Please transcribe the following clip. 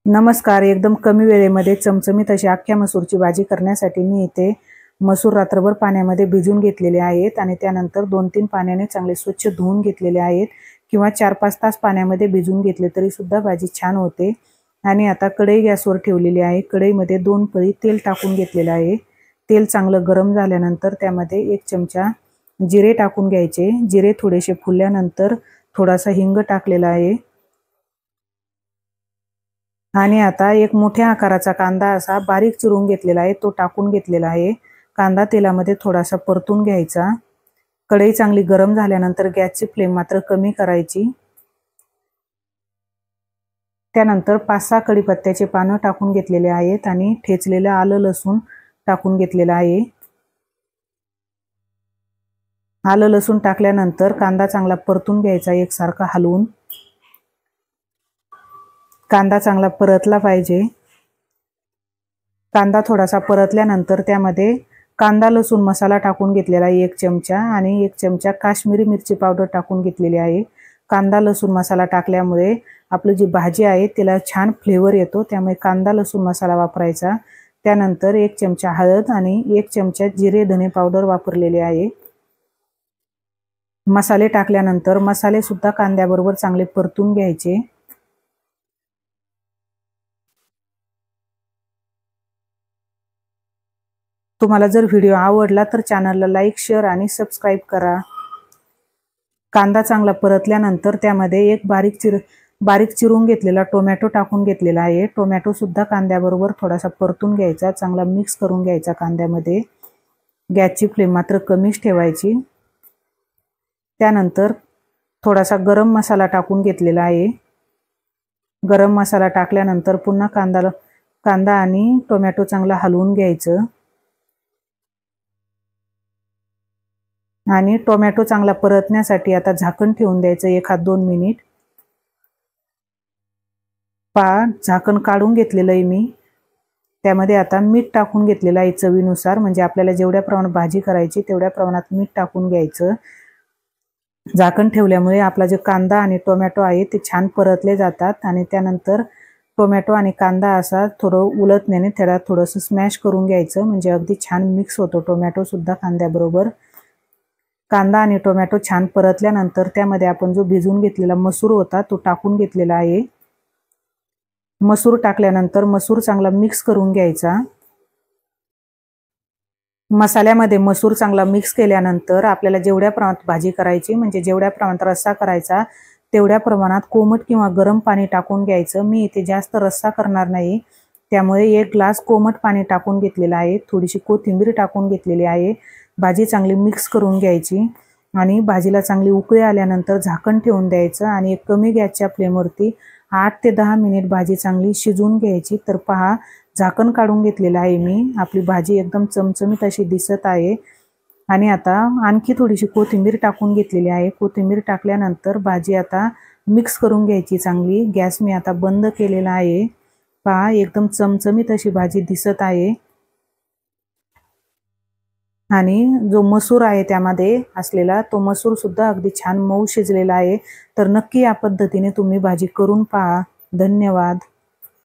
नमस्कार. एकदम कमी वेळेमध्ये चमचमीत अशी अख्ख्या मसूरची भाजी करण्यासाठी मी इथे मसूर रात्रभर पाण्यामध्ये भिजवून घेतलेले आहेत आणि त्यानंतर 2-3 पाण्याने चांगले स्वच्छ धुवून घेतलेले आहेत किंवा 4-5 तास पाण्यामध्ये भिजवून घेतले तरी सुद्धा भाजी छान होते। आणि आता कढई गॅसवर ठेवलेली आहे। कढईमध्ये 2 पळी तेल टाकून घेतलेले आहे। तेल चांगलं गरम झाल्यानंतर त्यामध्ये 1 चमचा जिरे टाकून घ्यायचे। जिरे थोडेसे फुलल्यानंतर थोडासा हिंग टाकलेला आहे आणि आता 1 मोठ्या आकाराचा कांदा असा बारीक चिरून घेतलेला आहे तो टाकून घेतलेला आहे। कांदा तेलामध्ये थोडासा परतून घ्यायचा। कढई चांगली गरम झाल्यानंतर गॅसची फ्लेम मात्र कमी करायची। त्यानंतर 5-6 कढीपत्त्याचे पानं टाकून घेतलेले आहेत आणि ठेचलेलं आलं लसूण टाकून घेतलेलं आहे। आलं लसूण टाकल्यानंतर कांदा चांगला परतून घ्यायचा एकसारखा हलवून। कांदा चांगला परतला पाहिजे। कांदा थोडासा परतल्यानंतर त्यामध्ये कांदा लसूण मसाला टाकून घेतलेला आहे 1 चमचा आणि 1 चमचा काश्मीरी मिरची पावडर टाकून घेतलेली आहे। कांदा लसूण मसाला टाकल्यामुळे आपली जी भाजी आहे तिला छान फ्लेवर येतो, त्यामुळे कांदा लसूण मसाला वापरायचा। त्यानंतर 1 चमचा हळद आणि 1 चमचा जिरे धने पावडर वापरलेले आहे। मसाले टाकल्यानंतर मसाले सुद्धा कांद्याबरोबर चांगले परतून घ्यायचे। तुम्हाला जर व्हिडिओ आवडला तर चॅनलला लाईक, शेअर आणि सबस्क्राइब करा। कांदा चांगला परतल्यानंतर त्यामध्ये 1 बारीक चिरून घेतलेला टोमॅटो टाकून घेतलेला आहे। टोमॅटो सुद्धा कांद्याबरोबर थोडासा परतून घ्यायचा, चांगला मिक्स करून घ्यायचा कांद्यामध्ये। गॅसची फ्लेम मात्र कमीच ठेवायची। त्यानंतर थोडासा गरम मसाला टाकून घेतलेला आहे। गरम मसाला टाकल्यानंतर पुन्हा कांदा आणि टोमॅटो चांगला हलवून घ्यायचं आणि टोमॅटो चांगला परतण्यासाठी आता झाकण ठेवून द्यायचं 1-2 मिनिट। झाकण काढून घेतलेलं आहे मी। त्यामध्ये आता मीठ टाकून घेतलेलं आहे चवीनुसार, म्हणजे आपल्याला जेवढ्या प्रमाणात भाजी करायची तेवढ्या प्रमाणात मीठ टाकून घ्यायचं। झाकण ठेवल्यामुळे आपला जो कांदा आणि टोमॅटो आहे ते छान परतले जातात आणि त्यानंतर टोमॅटो आणि कांदा असा थोडं उलटण्याने त्याला थोडंसं स्मॅश करून घ्यायचं, म्हणजे अगदी छान मिक्स होतो टोमॅटो सुद्धा कांद्याबरोबर। कांदा आणि टोमॅटो छान परतल्यानंतर त्यामध्ये आपण जो भिजवून घेतलेला मसूर होता तो टाकून घेतलेला आहे। मसूर टाकल्यानंतर मसूर चांगला मिक्स करून घ्यायचा। मसाल्यामध्ये मसूर चांगला मिक्स केल्यानंतर आपल्याला जेवढ्या प्रमाणात भाजी करायची, म्हणजे जेवढ्या प्रमाणात रस्सा करायचा तेवढ्या प्रमाणात कोमट किंवा गरम पाणी टाकून घ्यायचं। मी इथे जास्त रस्सा करणार नाही, त्यामुळे 1 ग्लास कोमट पाणी टाकून घेतलेलं आहे। थोडीशी कोथिंबीर टाकून घेतलेली आहे। भाजी चांगली मिक्स करून घ्यायची आणि भाजीला चांगली उकळी आल्यानंतर झाकण ठेवून द्यायचं आणि एक कमी गॅसच्या फ्लेमवरती 8 ते 10 मिनिट भाजी चांगली शिजवून घ्यायची। तर पहा, झाकण काढून घेतलेलं आहे मी। आपली भाजी एकदम चमचमीत अशी दिसत आहे आणि आता आणखी थोडीशी कोथिंबीर टाकून घेतलेली आहे। कोथिंबीर टाकल्यानंतर भाजी आता मिक्स करून घ्यायची चांगली। गॅस मी आता बंद केलेला आहे। पहा, एकदम चमचमीत अशी भाजी दिसत आहे आणि जो मसूर आहे त्यामध्ये असलेला तो मसूर सुद्धा अगदी छान मऊ शिजलेला आहे। तर नक्की या पद्धतीने तुम्ही भाजी करून पहा। धन्यवाद।